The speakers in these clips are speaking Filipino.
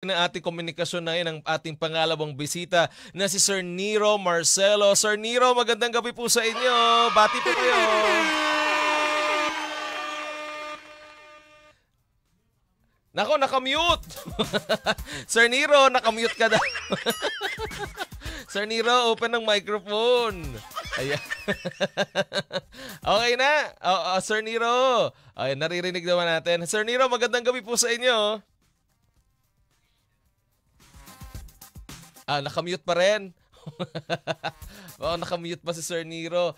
ng ating komunikasyon na yun ang ating pangalawang bisita na si Sir Nero Marcelo. Sir Nero, magandang gabi po sa inyo. Bati po kayo. Nako, nakamute. Sir Nero, nakamute ka daw. Sir Nero, open ng microphone. Ayan. Okay na. Sir Nero. Okay, naririnig naman natin. Sir Nero, magandang gabi po sa inyo. Nakamute pa rin. Nakamute pa si Sir Nero.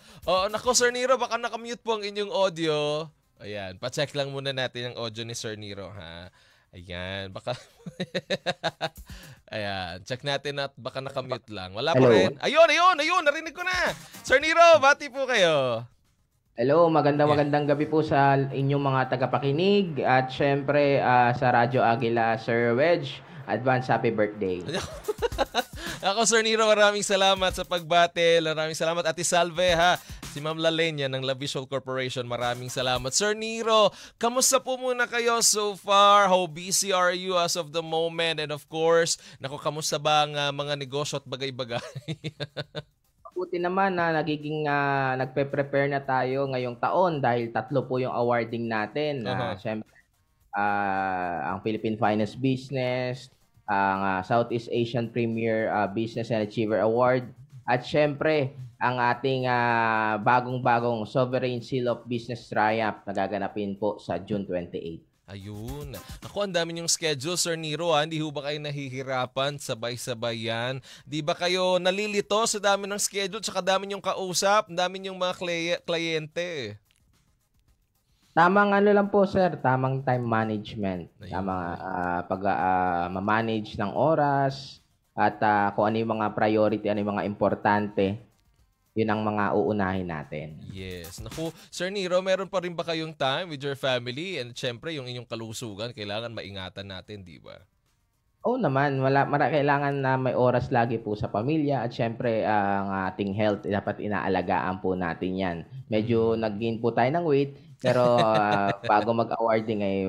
Nako Sir Nero, baka nakamute po ang inyong audio. Ayan, pa-check lang muna natin ang audio ni Sir Nero, ha. Ayan, baka ayan, check natin at baka nakamute lang. Wala pa rin. Ayun, narinig ko na. Sir Nero, bati po kayo. Hello, magandang gabi po sa inyong mga tagapakinig at syempre sa Radyo Agila, Sir Wedge, advance happy birthday. Ako, Sir Nero, maraming salamat sa pagbate. Maraming salamat, Ate Salve, ha. Si Ma'am Lalenya ng La Visual Corporation, maraming salamat. Sir Nero, kamusta po muna kayo so far? How busy are you as of the moment? And of course, kamusta ba ang mga negosyo at bagay-bagay? Mabuti naman na nagpe-prepare na tayo ngayong taon dahil 3 po yung awarding natin. Siyempre, ang Philippine Finest Business, ang Southeast Asian Premier Business and Achiever Award, at syempre, ang ating bagong-bagong Sovereign Seal of Business Triumph na gaganapin po sa June 28. Ayun. Ako, ang dami yung schedule, Sir Nero. Hindi ho ba kayo nahihirapan? Sabay-sabay yan. Di ba kayo nalilito sa dami ng schedule? Tsaka dami yung kausap, dami yung mga kliyente. Tamang lang po, sir. Tamang time management. Tamang pag-manage ng oras at kung ano yung mga priority, ano yung mga importante. Yun ang mga uunahin natin. Yes. Naku, Sir Nero, meron pa rin ba kayong time with your family? And syempre, yung inyong kalusugan, kailangan maingatan natin, di ba? Oo naman. Kailangan na may oras lagi po sa pamilya. At syempre, ang ating health, dapat inaalagaan po natin yan. Medyo nag-gain po tayo ng weight. Pero bago mag-awarding ay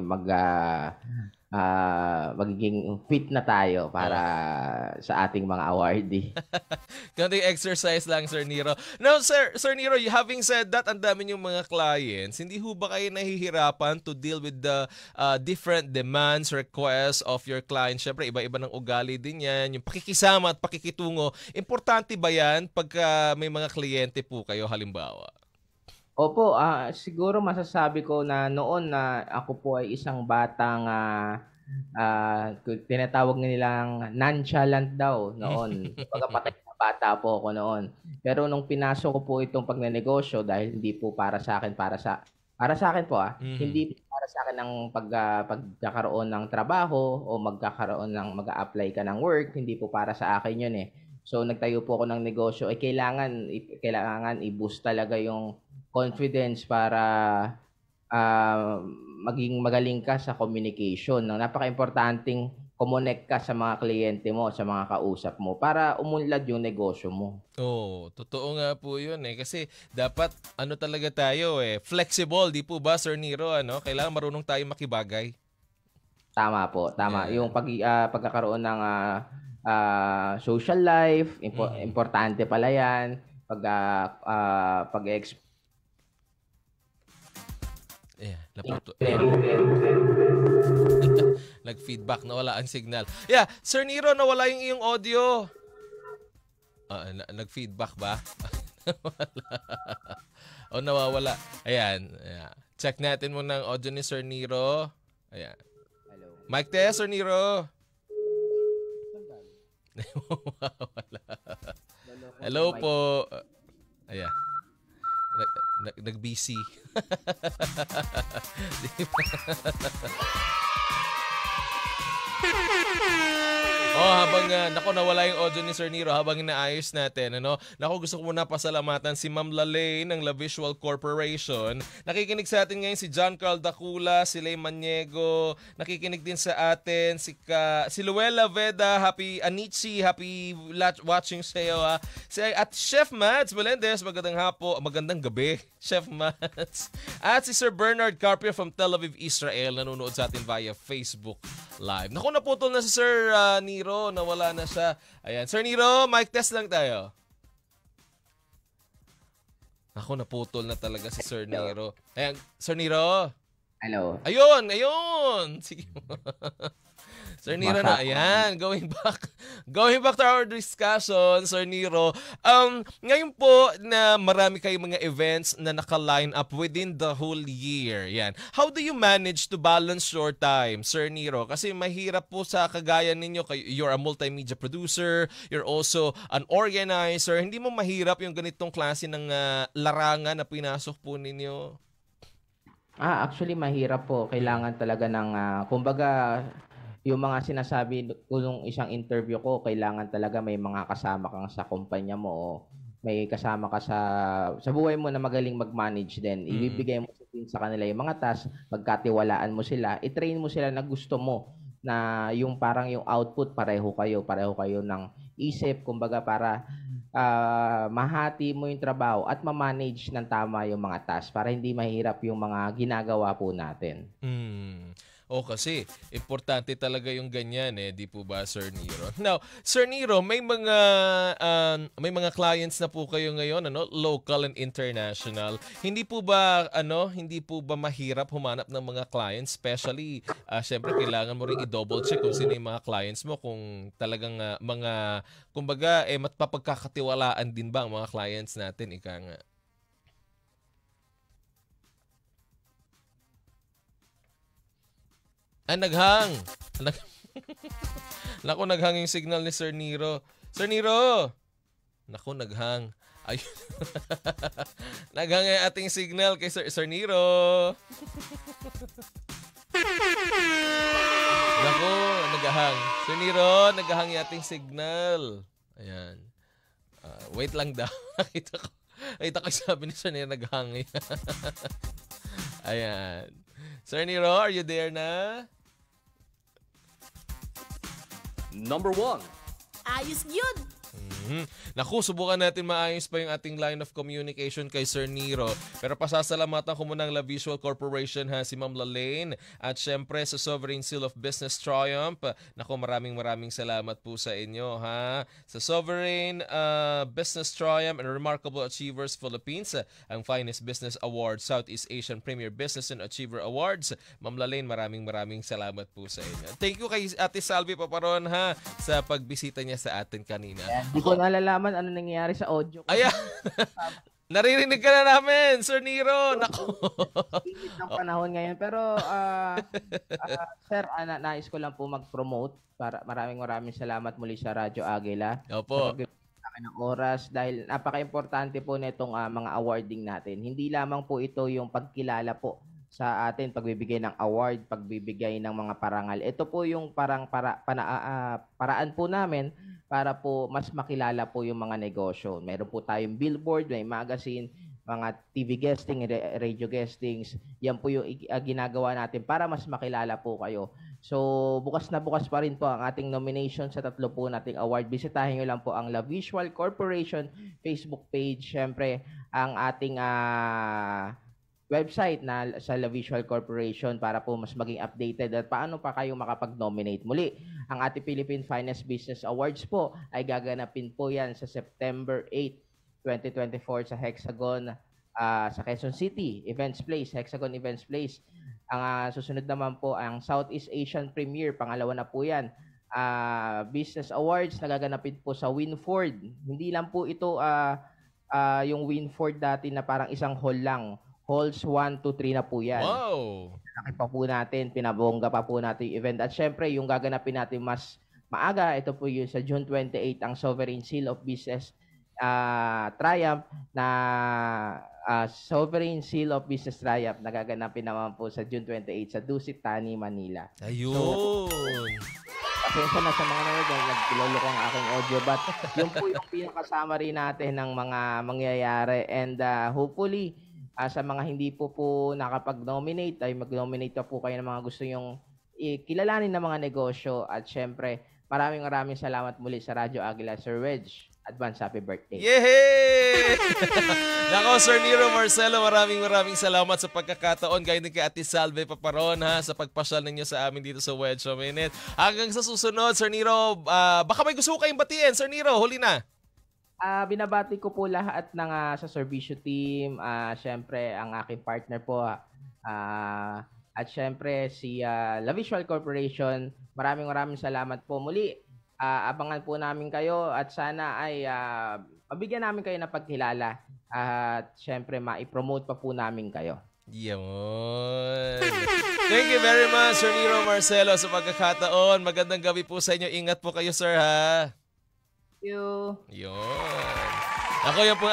magiging fit na tayo para sa ating mga awardee. Kunting exercise lang, Sir Nero. Now, Sir Nero, having said that, ang dami yung mga clients, hindi ho ba kayo nahihirapan to deal with the different demands, requests of your clients? Siyempre, iba-iba ng ugali din yan. Yung pakikisama at pakikitungo, importante ba yan pagka may mga kliyente po kayo, halimbawa? Opo, siguro masasabi ko na noon na ako po ay isang batang tinatawag nilang nonchalant daw noon. Pagkapatay na bata po ako noon. Pero nung pinasok ko po itong pagnenegosyo, dahil hindi po para sa akin, para sa akin po hindi para sa akin ang pagkakaroon ng trabaho o mag-a-apply ka ng work, hindi po para sa akin yun eh. So nagtayo po ako ng negosyo, kailangan i-boost talaga yung confidence para maging magaling ka sa communication. Napaka-importanting kumonect ka sa mga kliyente mo, sa mga kausap mo para umunlad yung negosyo mo. Totoo nga po yun eh. Kasi dapat talaga tayo flexible, di po ba, Sir Nero? Kailangan marunong tayo makibagay. Tama po, tama. Yeah. Yung pagkakaroon ng social life, importante pala yan. Nag-feedback, nawala ang signal. Yeah, Sir Nero, nawala yung iyong audio. Nag-feedback ba? Nawawala. Ayan. Check natin muna ang audio ni Sir Nero. Ayan. Hello. Mic test, Sir Nero. Hello po. Ayan. Nag-busy. Habang nako nawala yung audio ni Sir Nero habang inaayos natin, ano? Nako gusto ko muna pasalamatan si Ma'am Lalaine ng La Visual Corporation. Nakikinig sa atin ngayon si John Carl Dacula, si Lay Maniego, nakikinig din sa atin si Luella Veda, happy Anichi, happy watching sa iyo ha. At Chef Mads Melendez, magandang gabi, Chef Mads. At si Sir Bernard Carpio from Tel Aviv, Israel, nanonood sa atin via Facebook Live. Naku, naputol na si Sir Nero, nawala na siya. Ayan, Sir Nero, mic test lang tayo. Naku, naputol na talaga si Sir Nero. Ayan, Sir Nero. Hello. Ayun. Sige. Sir Nero na, ayan, going back to our discussion, Sir Nero. Ngayon po na marami kayong mga events na naka-line up within the whole year. Yan. How do you manage to balance your time, Sir Nero? Kasi mahirap po sa kagaya ninyo, you're a multimedia producer, you're also an organizer. Hindi mo mahirap yung ganitong klase ng larangan na pinasok po ninyo? Actually mahirap po. Kailangan talaga ng kumbaga yung mga sinasabi ko nung isang interview ko, kailangan talaga may mga kasama kang sa kumpanya mo o may kasama ka sa buhay mo na magaling mag-manage din. Ibibigay mo din sa kanila yung mga task, pagkatiwalaan mo sila, i-train mo sila na gusto mo na yung parang yung output pareho kayo ng isip, kumbaga para mahati mo yung trabaho at ma-manage ng tama yung mga task para hindi mahirap yung mga ginagawa po natin. Kasi importante talaga yung ganyan di po ba, Sir Nero? Now, Sir Nero, may mga clients na po kayo ngayon, local and international. Hindi po ba mahirap humanap ng mga clients, especially syempre kailangan mo ring i-double check kung sino yung mga clients mo, kung talagang kumbaga mapapagkakatiwalaan din ba ang mga clients natin, ika nga. Naghang. Naku, naghang yung signal ni Sir Nero. Sir Nero! Naku, naghang. Ayun. Naghang yung ating signal kay Sir Nero. Naku, naghang. Sir Nero, naghang yung ating signal. Ayan. Wait lang daw. Nakita ko sabi ni Sir Nero, naghang. Ayan. Sir Nero, are you there na? Number 1. Ayos yun! Naku, subukan natin maayos pa yung ating line of communication kay Sir Nero. Pero pasasalamatan ko muna ang La Visual Corporation, si Ma'am Lalaine. At syempre sa Sovereign Seal of Business Triumph. Naku, maraming salamat po sa inyo Sa Sovereign Business Triumph and Remarkable Achievers Philippines, ang Finest Business Award, Southeast Asian Premier Business and Achiever Awards. Ma'am Lalaine, maraming salamat po sa inyo. Thank you kay Ate Salvi Paparon sa pagbisita niya sa atin kanina. Hindi ko nalalaman ano nangyayari sa audio ko. Ayan. Naririnig ka na namin, Sir Nero. Nako. Limit ng panahon ngayon. Pero, sir, nais ko lang po mag-promote. Maraming salamat muli sa Radyo Agila. Opo. Sa akin ng oras dahil napaka-importante po nitong mga awarding natin. Hindi lamang po ito yung pagkilala po sa atin, pagbibigay ng award, pagbibigay ng mga parangal. Ito po yung paraan po namin para po mas makilala po yung mga negosyo. Meron po tayong billboard, may magazine, mga TV guesting, radio guestings. Yan po yung ginagawa natin para mas makilala po kayo. So, bukas na bukas pa rin po ang ating nomination sa 3 po nating award. Bisitahin nyo lang po ang La Visual Corporation Facebook page. Siyempre, ang ating website na sa La Visual Corporation para po mas maging updated at paano pa kayo makapag-nominate. Muli, ang ating Philippine Finest Business Awards po ay gaganapin po yan sa September 8, 2024 sa Hexagon, sa Quezon City, Events Place, Hexagon Events Place. Ang susunod naman po ang Southeast Asian Premier, pangalawa na po yan. Business Awards na gaganapin po sa Winford. Hindi lang po ito yung Winford dati na parang isang hall lang. Halls 1, 2, 3 na po yan. Wow! Laki pa po natin, pinabongga pa po natin yung event. At syempre, yung gaganapin natin mas maaga, ito po yung sa June 28, ang Sovereign Seal of Business Triumph na Sovereign Seal of Business Triumph na gaganapin naman po sa June 28 sa Dusit Tani, Manila. Ayun! pasensya na sa mga nanonood, nagpilolo ko ang aking audio, but yun po yung pinaka-summary natin ng mga mangyayari. And hopefully, sa mga hindi po nakapag-nominate, ay mag-nominate pa po kayo ng mga gusto yung kilalanin ng mga negosyo. At syempre, maraming salamat muli sa Radyo Agila, Sir Wedge. Advance happy birthday. Yehey! Nako, Sir Nero Marcelo, maraming salamat sa pagkakataon. Gaya din kay Ate Salve Paparon sa pagpasyal ninyo sa amin dito sa Wedge Minute. Hanggang sa susunod, Sir Nero, baka may gusto ko kayong batiin. Sir Nero, huli na. Binabati ko po lahat ng sa Servicio Team, syempre ang aking partner po, at syempre si La Visual Corporation. Maraming salamat po muli. Abangan po namin kayo at sana ay mabigyan namin kayo ng pagkilala at syempre ma-promote pa po namin kayo. Yun. Thank you very much, Sir Nero Marcelo, sa pagkakataon. Magandang gabi po sa inyo. Ingat po kayo, sir, ha? Thank you. Yun. Ako yan po